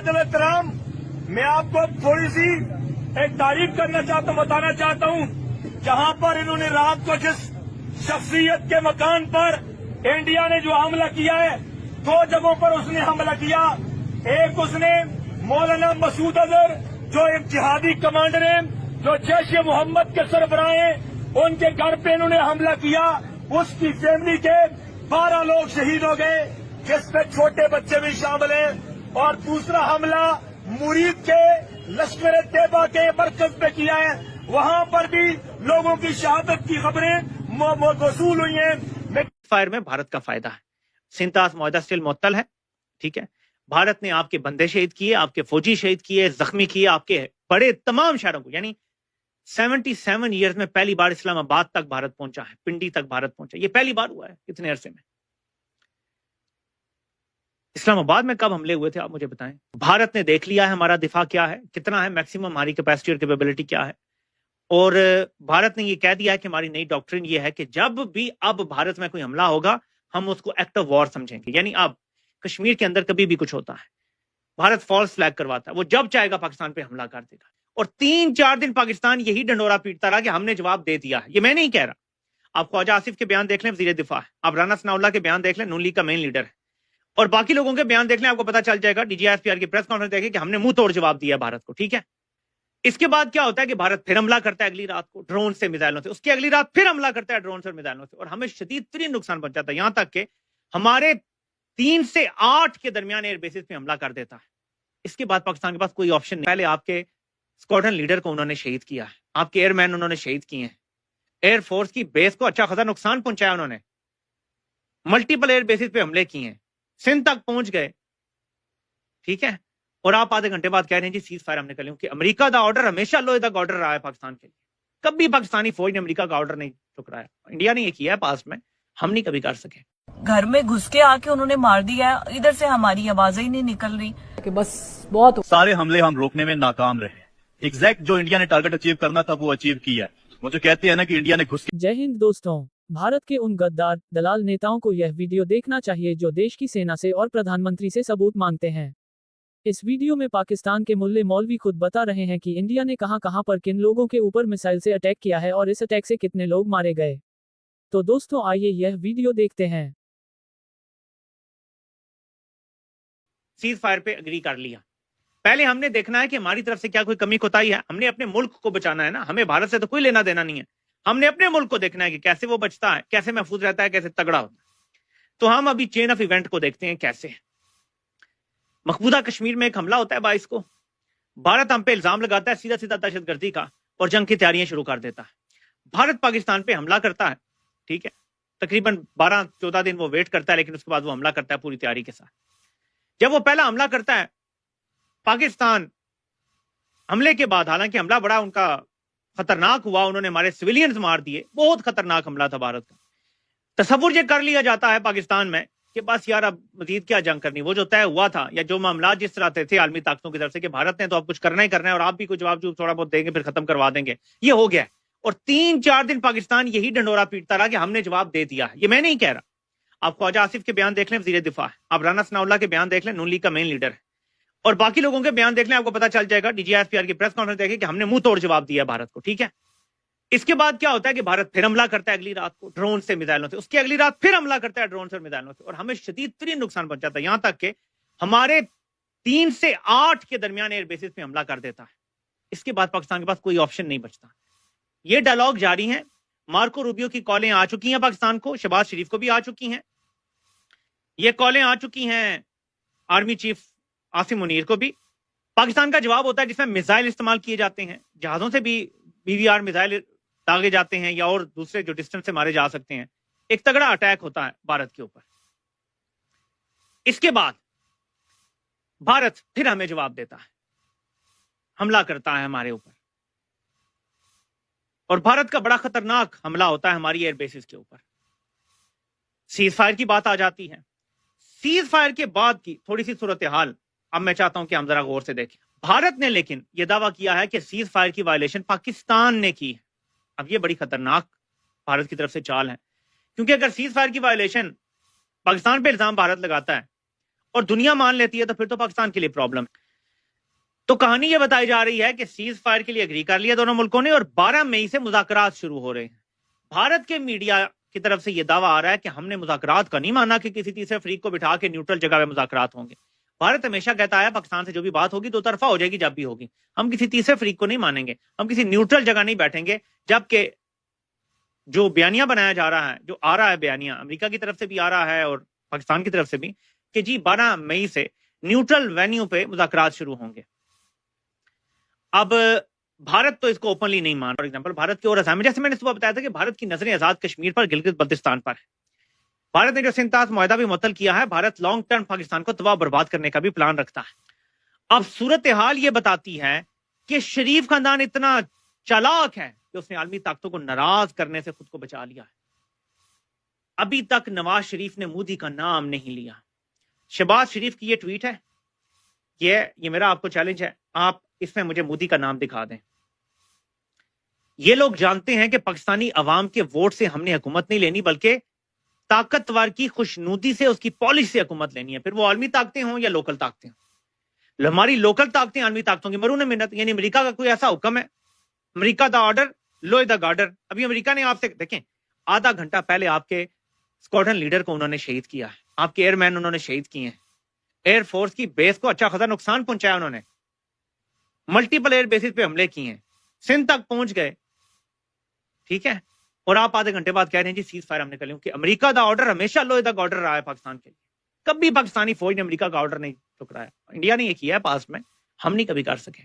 काबिल एहतराम, मैं आपको थोड़ी सी एक तारीफ करना चाहता हूँ, बताना चाहता हूँ, जहाँ पर इन्होंने रात को जिस शख्सियत के मकान पर इंडिया ने जो हमला किया है, 2 जगहों पर उसने हमला किया। एक उसने मौलाना मसूद अजहर जो एक जिहादी कमांडर हैं, जो जैश ए मोहम्मद के सरबराह हैं, उनके घर पे इन्होंने हमला किया। उसकी फैमिली के 12 लोग शहीद हो गए, जिसमें छोटे बच्चे भी शामिल हैं। और दूसरा हमला मुरीद के लश्कर तैयबा के मरकज पे किया है, वहां पर भी लोगों की शहादत की खबरें वसूल हुई हैं। फायर में भारत का फायदा है। सिंतास मुआहदा स्टिल मुअत्तल है, ठीक है। भारत ने आपके बंदे शहीद किए, आपके फौजी शहीद किए, जख्मी किए, आपके बड़े तमाम शहरों को, यानी 77 ईयर्स में पहली बार इस्लामाबाद तक भारत पहुंचा है, पिंडी तक भारत पहुंचा। ये पहली बार हुआ है इतने अरसे में। इस्लामाबाद में कब हमले हुए थे आप मुझे बताएं। भारत ने देख लिया है हमारा दिफा क्या है, कितना है मैक्सिमम हमारी कैपेसिटी और कैपेबिलिटी क्या है। और भारत ने ये कह दिया है कि हमारी नई डॉक्ट्रिन ये है कि जब भी अब भारत में कोई हमला होगा, हम उसको एक्ट ऑफ वॉर समझेंगे। यानी अब कश्मीर के अंदर कभी भी कुछ होता है, भारत फॉल्स फ्लैग करवाता है, वो जब चाहेगा पाकिस्तान पे हमला कर देगा। और 3-4 दिन पाकिस्तान यही डंडोरा पीटता रहा कि हमने जवाब दे दिया है। ये मैं नहीं कह रहा। आप ख्वाजा आसिफ के बयान देख लें, वजीर दिफा है। आप राना सनाउल्लाह के बयान देख लें, नून लीग का मेन लीडर है। और बाकी लोगों के बयान देख लें, आपको पता चल जाएगा। डीजीआईएसपीआर की प्रेस कॉन्फ्रेंस देखिए कि हमने मुंह तोड़ जवाब दिया भारत को, ठीक है। इसके बाद क्या होता है कि भारत फिर हमला करता है अगली रात को ड्रोन से, मिसाइलों से। उसकी अगली रात फिर हमला करता है ड्रोन से और मिसाइलों से, और हमें शदीद तरीन नुकसान पहुंचाता है। यहां तक कि हमारे 3 से 8 के दरमियान एयर बेसिस पे हमला कर देता है। इसके बाद पाकिस्तान के पास कोई ऑप्शन नहीं। पहले आपके स्क्वाड्रन लीडर को उन्होंने शहीद किया है, आपके एयरमैन उन्होंने शहीद किए हैं, एयरफोर्स की बेस को अच्छा खासा नुकसान पहुंचाया उन्होंने, मल्टीपल एयर बेसिस पे हमले किए हैं, सिंध तक पहुंच गए, ठीक है। और आप आधे घंटे बाद कह रहे हैं जी सीज फायर हमने कर लिया, कि अमेरिका का ऑर्डर हमेशा लोहे तक ऑर्डर रहा है पाकिस्तान के लिए। कभी पाकिस्तानी फौज ने अमेरिका का ऑर्डर नहीं ठुकराया। इंडिया ने ये किया है पास्ट में, हम नहीं कभी कर सके। घर में घुस के आके उन्होंने मार दिया, इधर से हमारी आवाजें ही नहीं निकल रही कि बस बहुत सारे हमले हम रोकने में नाकाम रहे। एग्जैक्ट जो इंडिया ने टारगेट अचीव करना था वो अचीव किया है। वो जो कहते हैं ना कि इंडिया ने घुस जय हिंद दोस्तों, भारत के उन गद्दार दलाल नेताओं को यह वीडियो देखना चाहिए जो देश की सेना से और प्रधानमंत्री से सबूत मांगते हैं। इस वीडियो में पाकिस्तान के मुल्ले मौलवी खुद बता रहे हैं कि इंडिया ने कहां पर किन लोगों के ऊपर मिसाइल से अटैक किया है और इस अटैक से कितने लोग मारे गए। तो दोस्तों आइए यह वीडियो देखते हैं। सीज फायर पे अग्री कर लिया। पहले हमने देखना है कि हमारी तरफ से क्या कोई कमी कोताही है। हमने अपने मुल्क को बचाना है ना, हमें भारत से तो कोई लेना देना नहीं है। हमने अपने मुल्क को देखना है कि कैसे वो बचता है, कैसे महफूज रहता है, कैसे तगड़ा होता है। तो हम अभी चेन ऑफ इवेंट को देखते हैं कैसे। मकबूजा कश्मीर में एक हमला होता है 22 को, भारत हम पे इल्जाम लगाता है सीधा सीधा दहशतगर्दी का और जंग की तैयारियां शुरू कर देता है। भारत पाकिस्तान पे हमला करता है, ठीक है। तकरीबन 12-14 दिन वो वेट करता है, लेकिन उसके बाद वो हमला करता है पूरी तैयारी के साथ। जब वो पहला हमला करता है पाकिस्तान, हमले के बाद, हालांकि हमला बड़ा उनका खतरनाक हुआ, उन्होंने हमारे सिविलियंस मार दिए, बहुत खतरनाक हमला था भारत का। तसव्वुर ये कर लिया जाता है पाकिस्तान में कि बस यार अब मजीद क्या जंग करनी। वो जो तय हुआ था या जो मामला जिस तरह थे आलमी ताकतों की तरफ से कि भारत ने तो अब कुछ करना ही करना है और आप भी कुछ जवाब थोड़ा बहुत देंगे फिर खत्म करवा देंगे, ये हो गया। और 3-4 दिन पाकिस्तान यही डंडोरा पीटता रहा कि हमने जवाब दे दिया है। ये मैं नहीं कह रहा। आप ख्वाजा आसिफ के बयान देख लें, वजीर दिफा है। आप राना सनाउल्लाह के बयान देख लें, नून लीग का मेन लीडर है। और बाकी लोगों के बयान देख लें, आपको पता चल जाएगा। डीजीआईएसपीआर की प्रेस कॉन्फ्रेंस देखिए कि हमने मुंह तोड़ जवाब दिया भारत को, ठीक है। इसके बाद क्या होता है कि भारत फिर हमला करता है अगली रात को ड्रोन से, मिसाइलों से। उसकी अगली रात फिर हमला करता है ड्रोन से और मिसाइलों से, और हमें शदीद तरीन नुकसान पहुंचाता है। यहां तक कि हमारे 3 से 8 के दरमियान एयर बेसिस पे हमला कर देता है। इसके बाद पाकिस्तान के पास कोई ऑप्शन नहीं बचता। ये डायलॉग जारी है। मार्को रूबियो की कॉलें आ चुकी हैं पाकिस्तान को, शहबाज शरीफ को भी आ चुकी हैं। ये कॉलें आ चुकी हैं आर्मी चीफ आसिम मुनीर को भी। पाकिस्तान का जवाब होता है जिसमें मिसाइल इस्तेमाल किए जाते हैं, जहाजों से भी BVR मिसाइल दागे जाते हैं या और दूसरे जो डिस्टेंस से मारे जा सकते हैं। एक तगड़ा अटैक होता है भारत के ऊपर। इसके बाद भारत फिर हमें जवाब देता है, हमला करता है हमारे ऊपर। और भारत का बड़ा खतरनाक हमला होता है हमारी एयर बेसिस के ऊपर। सीज फायर की बात आ जाती है। सीज फायर के बाद की थोड़ी सी सूरत हाल अब मैं चाहता हूं कि हम जरा गौर से देखें। भारत ने लेकिन यह दावा किया है कि सीज फायर की वायलेशन पाकिस्तान ने की है। अब यह बड़ी खतरनाक भारत की तरफ से चाल है, क्योंकि अगर सीज फायर की वायलेशन पाकिस्तान पे इल्जाम भारत लगाता है और दुनिया मान लेती है तो फिर तो पाकिस्तान के लिए प्रॉब्लम। تو کہانی یہ بتائی جا رہی ہے کہ سیز فائر کے لیے اگری کر لیا دونوں ملکوں نے اور 12 مئی سے مذاکرات شروع ہو رہے ہیں. بھارت کے میڈیا کی طرف سے یہ دعویٰ آ رہا ہے کہ ہم نے مذاکرات کا نہیں مانا کہ کسی تیسرے فریق کو بٹھا کے نیوٹرل جگہ پہ مذاکرات ہوں گے. بھارت ہمیشہ کہتا ہے پاکستان سے جو بھی بات ہوگی دو طرفہ ہو جائے گی جب بھی ہوگی. ہم کسی تیسرے فریق کو نہیں مانیں گے, ہم کسی نیوٹرل جگہ نہیں بیٹھیں گے. جبکہ جو بیانیہ بنایا جا رہا ہے, جو آ رہا ہے بیانیہ امریکہ کی طرف سے بھی آ رہا ہے اور پاکستان کی طرف سے بھی, کہ جی 12 مئی سے نیوٹرل وینیو پہ مذاکرات شروع ہوں گے. اب بھارت تو اس کو اوپنلی نہیں مان. فار ایگزامپل بھارت کے اور اسام, جیسے میں نے صبح بتایا تھا کہ بھارت کی نظریں آزاد کشمیر پر, گلگت بلتستان پر ہے. بھارت نے جو سنتاس معاہدہ بھی معطل کیا ہے, بھارت لانگ ٹرم پاکستان کو تباہ برباد کرنے کا بھی پلان رکھتا ہے. اب صورتحال یہ بتاتی ہے کہ شریف خاندان اتنا چالاک ہے کہ اس نے عالمی طاقتوں کو ناراض کرنے سے خود کو بچا لیا ہے. ابھی تک نواز شریف نے مودی کا نام نہیں لیا. شہباز شریف کی یہ ٹویٹ ہے, یہ میرا آپ کو چیلنج ہے, آپ اس میں مجھے مودی کا نام دکھا دیں. یہ لوگ جانتے ہیں کہ پاکستانی عوام کے ووٹ سے ہم نے حکومت نہیں لینی, بلکہ طاقتور کی خوشنودی سے, اس کی پالیش سے حکومت لینی ہے. پھر وہ عالمی طاقتیں ہوں یا لوکل طاقتیں ہوں. ہماری لوکل طاقتیں عالمی طاقتوں کی مرہون منت, یعنی امریکہ کا کوئی ایسا حکم ہے, امریکہ the order love the girder. ابھی امریکہ نے آپ سے دیکھیں آدھا گھنٹہ پہلے آپ کے اسکواڈرن لیڈر کو انہوں نے شہید کیا ہے, آپ کے ایئر مین انہوں نے شہید کیے ہیں, ایئر فورس کی بیس کو اچھا خاصا نقصان پہنچایا انہوں نے, ملٹیپل ایئر بیسز پہ حملے کیے ہیں, سندھ تک پہنچ گئے. ٹھیک ہے, اور آپ آدھے گھنٹے بعد کہہ رہے ہیں جی سیز فائر ہم نے کر لیا. کہ امریکہ دا آرڈر ہمیشہ لو دا آرڈر رہا ہے پاکستان کے لیے. کبھی پاکستانی فوج نے امریکہ کا آرڈر نہیں ٹکرایا. انڈیا نے یہ کیا ہے پاس میں, ہم نہیں کبھی کر سکے.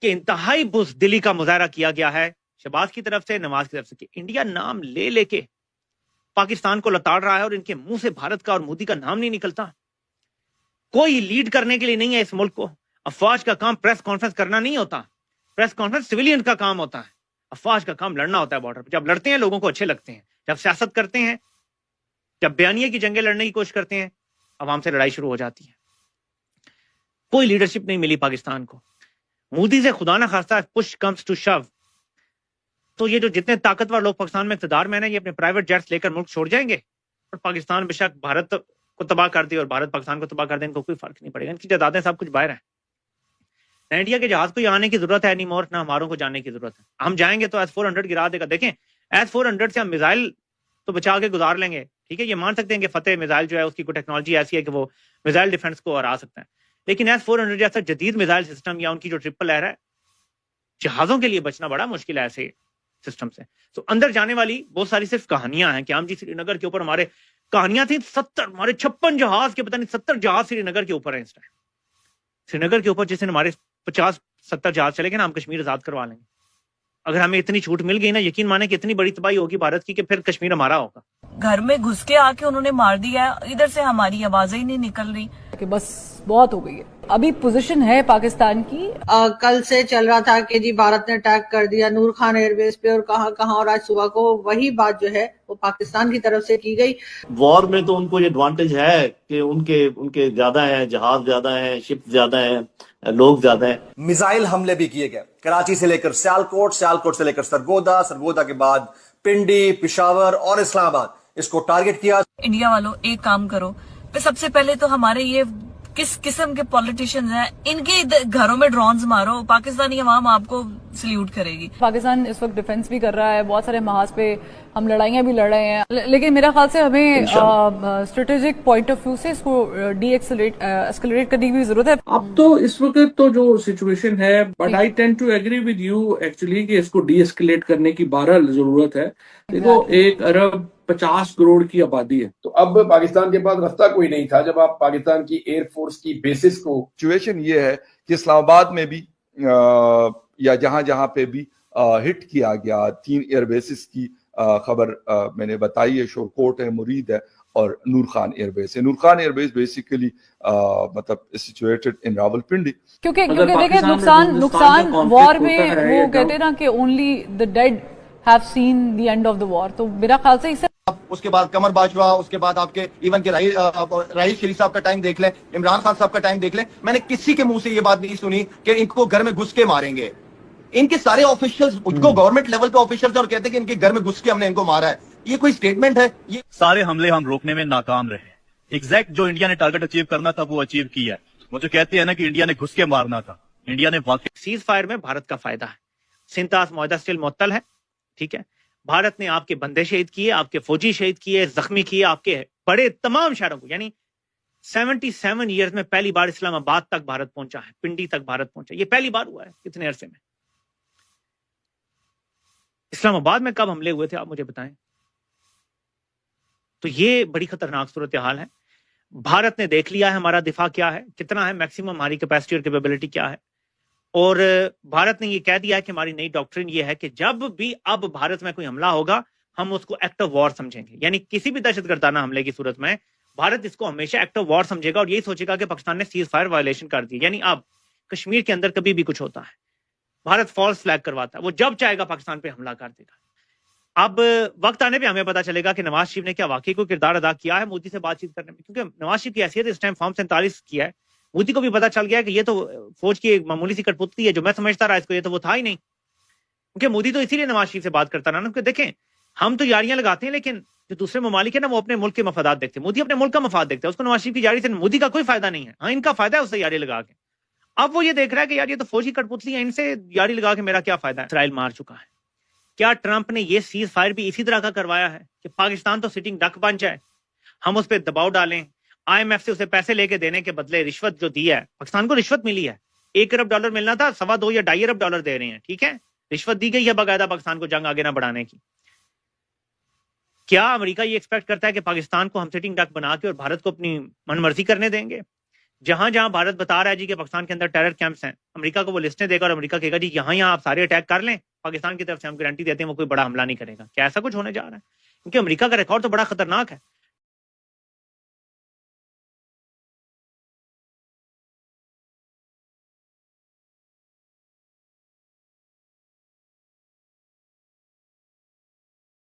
کہ انتہائی بزدلی کا مظاہرہ کیا گیا ہے شہباز کی طرف سے, نواز کی طرف سے, کہ انڈیا نام لے لے کے پاکستان کو لتاڑ رہا ہے اور ان کے منہ سے بھارت کا اور مودی کا نام نہیں نکلتا. کوئی لیڈ کرنے کے لیے نہیں ہے اس ملک کو. افواج کا کام پریس کانفرنس کرنا نہیں ہوتا, پریس کانفرنس سویلین کا کام ہوتا ہے. افواج کا کام لڑنا ہوتا ہے بارڈر پہ. جب لڑتے ہیں لوگوں کو اچھے لگتے ہیں, جب سیاست کرتے ہیں, جب بیانیے کی جنگیں لڑنے کی کوشش کرتے ہیں, عوام سے لڑائی شروع ہو جاتی ہے. کوئی لیڈرشپ نہیں ملی پاکستان کو. مودی سے خدا نہ خواستہ پش کمز ٹو شو, تو یہ جو جتنے طاقتور لوگ پاکستان میں اقتدار میں ہیں, یہ اپنے پرائیویٹ جیٹس لے کر ملک چھوڑ جائیں گے, اور پاکستان بے شک بھارت کو تباہ کر دے اور بھارت پاکستان کو تباہ کر دے, ان کو کوئی فرق نہیں پڑے گا. ان کی جائیدادیں سب کچھ باہر ہیں. نہ انڈیا کے جہاز کو آنے کی ضرورت ہے نہیں مور, نہ ہماروں کو جانے کی ضرورت ہے. ہم جائیں گے تو S-400 گرا دے گا. دیکھیں S-400 سے ہم میزائل تو بچا کے گزار لیں گے, ٹھیک ہے, یہ مان سکتے ہیں کہ فتح میزائل جو ہے اس کی کوئی ٹیکنالوجی ایسی ہے کہ وہ میزائل ڈیفنس کو ہرا سکتا ہے. لیکن S-400 جیسا جدید میزائل سسٹم یا ان کی جو ٹرپل ایئر ہے, جہازوں کے لیے بچنا بڑا مشکل ہے ایسے سسٹم سے. تو اندر جانے والی بہت ساری صرف کہانیاں ہیں کہ ہم جی سری نگر کے اوپر ہمارے کہانیاں تھیں 70, ہمارے 56 جہاز کے پتہ نہیں 70 جہاز سری نگر کے اوپر ہیں اس ٹائم. سری نگر کے اوپر جس دن ہمارے 50-70 جہاز چلے گئے نا, ہم کشمیر آزاد کروا لیں گے. اگر ہمیں اتنی چھوٹ مل گئی نا, یقین مانے کہ اتنی بڑی تباہی ہوگی بھارت کی کہ پھر کشمیر ہمارا ہوگا. گھر میں گھس کے آ کے انہوں نے مار دیا ہے, ادھر سے ہماری آوازیں ہی نہیں نکل رہی. کہ بس بہت ہو گئی ہے. ابھی پوزیشن ہے پاکستان کی, کل سے چل رہا تھا کہ جی بھارت نے اٹیک کر دیا نور خان ایئر بیس پہ اور کہاں کہاں, اور آج صبح کو وہی بات جو ہے وہ پاکستان کی طرف سے کی گئی. وار میں تو ان کو یہ ایڈوانٹیج ہے کہ ان کے زیادہ ہیں, جہاز زیادہ ہیں, شپ زیادہ ہیں, لوگ زیادہ ہیں. میزائل حملے بھی کیے گئے کراچی سے لے کر سیالکوٹ, سیالکوٹ سے لے کر سرگودا, سرگودا کے بعد پنڈی, پشاور اور اسلام آباد, اس کو ٹارگٹ کیا. انڈیا والوں ایک کام کرو, سب سے پہلے تو ہمارے یہ کس قسم کے پولیٹیشینز ہیں, ان کے گھروں میں ڈرونز مارو, پاکستانی عوام آپ کو سلیوٹ کرے گی. پاکستان اس وقت ڈیفنس بھی کر رہا ہے, بہت سارے محاذ پہ ہم لڑائیاں بھی لڑ رہے ہیں, لیکن میرا خیال سے ہمیں اسٹریٹجک پوائنٹ آف ویو سے اس کو ڈی ایکسلریٹ کرنے کی بھی ضرورت ہے. اب تو اس وقت تو جو سچویشن ہے, but I tend to agree with you actually کہ اس کو ڈی ایسکیلیٹ کرنے کی بہرحال ضرورت ہے. دیکھو 1 ارب 50 کروڑ کی آبادی ہے, تو اب پاکستان کے پاس رستہ کوئی نہیں تھا جب آپ پاکستان کی ایئر فورس کی بیسز کو. سچویشن یہ ہے کہ اسلام آباد میں بھی یا جہاں جہاں پہ بھی ہٹ کیا گیا, 3 ایئر بیسز کی خبر میں نے بتائی ہے, شورکوٹ ہے, مرید ہے اور نور خان ایئر بیس ہے. نور خان ایئر بیس بیسیکلی مطلب سچویٹڈ ان راولپنڈی. کیونکہ دیکھیں نقصان وار میں وہ کہتے ہیں نا کہ only the dead have seen the end of the war. تو میرا خیال سے اس سے اس کے بعد قمر باجوہ, اس کے بعد آپ کے ایون کے راہیل شریف صاحب کا ٹائم دیکھ لیں, عمران خان صاحب کا ٹائم دیکھ لیں, میں نے کسی کے منہ سے یہ بات نہیں سنی کہ ان کو گھر میں گھس کے ماریں گے. ان کے سارے آفیشلز ان کو گورنمنٹ لیول پہ آفیشلز اور کہتے ہیں کہ ان کے گھر میں گھس کے ہم نے ان کو مارا ہے. یہ کوئی سٹیٹمنٹ ہے؟ یہ سارے حملے ہم روکنے میں ناکام رہے. ایگزیکٹ جو انڈیا نے ٹارگٹ اچیو کرنا تھا وہ اچیو کیا ہے. वो जो कहते हैं ना कि इंडिया ने घुस के मारना था, इंडिया ने वाकई सीज फायर में भारत का फायदा है। सिंतास मुआहदा स्टिल मुअत्तल है, ठीक है। भारत ने आपके बंदे शहीद किए, आपके फौजी शहीद किए, जख्मी किए, आपके बड़े तमाम शहरों को, यानी 77 ईयर्स में पहली बार इस्लामाबाद तक भारत पहुंचा है, पिंडी तक भारत पहुंचा। ये पहली बार हुआ है इतने अरसे में। इस्लामाबाद में कब हमले हुए थे आप मुझे बताएं। तो ये बड़ी खतरनाक सूरत हाल है। भारत ने देख लिया है हमारा दिफा क्या है, कितना है मैक्सिमम हमारी कैपेसिटी और कैपेबिलिटी क्या है। और भारत ने ये कह दिया है कि हमारी नई डॉक्ट्रिन ये है कि जब भी अब भारत में कोई हमला होगा हम उसको एक्ट ऑफ वॉर समझेंगे। यानी किसी भी दहशतगर्दाना हमले की सूरत में भारत इसको हमेशा एक्ट ऑफ वॉर समझेगा और यही सोचेगा कि पाकिस्तान ने सीज फायर वायलेशन कर दी। यानी अब कश्मीर के अंदर कभी भी कुछ होता है, भारत फॉल्स फ्लैग करवाता है, वो जब चाहेगा पाकिस्तान पे हमला कर देगा। अब वक्त आने पे हमें पता चलेगा कि नवाज शरीफ ने क्या वाकई को किरदार अदा किया है मोदी से बातचीत करने में, क्योंकि नवाज शरीफ की हैसियत इस टाइम फॉर्म 47 किया है। मोदी को भी पता चल गया कि ये तो फौज की एक मामूली सी कठपुतली है, जो मैं समझता रहा इसको, ये तो वो था ही नहीं। क्योंकि मोदी तो इसीलिए नवाज शरीफ से बात करता रहा ना, क्योंकि देखें हम तो यारियां लगाते हैं लेकिन जो दूसरे ममालिक है ना वो अपने मुल्क के मफादात देखते हैं। मोदी अपने मुल्क का मफाद देखता है, उसको नवाज शरीफ की यारी से मोदी का कोई फायदा नहीं है। हाँ, इनका फायदा है उससे यारी लगा के। अब वो ये देख रहा है कि यार ये तो फौजी कठपुतली है, इनसे यारी लगा के मेरा क्या फायदा है। इसराइल मार चुका है। क्या ट्रंप ने ये सीज फायर भी इसी तरह का करवाया है कि पाकिस्तान तो सिटिंग डक बन जाए, हम उस पर दबाव डालें, IMF से उसे पैसे लेके देने के बदले रिश्वत जो दी है, पाकिस्तान को रिश्वत मिली है, $1 अरब मिलना था, $2.25 या $2.5 अरब दे रहे हैं, ठीक है, रिश्वत दी गई है बाकायदा पाकिस्तान को जंग आगे ना बढ़ाने की। क्या अमेरिका ये एक्सपेक्ट करता है कि पाकिस्तान को हम सिटिंग डक बना के और भारत को अपनी मनमर्जी करने देंगे? जहां जहां भारत बता रहा है जी कि पाकिस्तान के अंदर टेरर कैंप्स हैं, अमेरिका को वो लिस्टें देगा और अमेरिका कहेगा जी यहाँ आप सारे अटैक कर लें, पाकिस्तान की तरफ से हम गारंटी देते हैं वो कोई बड़ा हमला नहीं करेगा। क्या ऐसा कुछ होने जा रहा है? क्योंकि अमेरिका का रिकॉर्ड तो बड़ा खतरनाक है।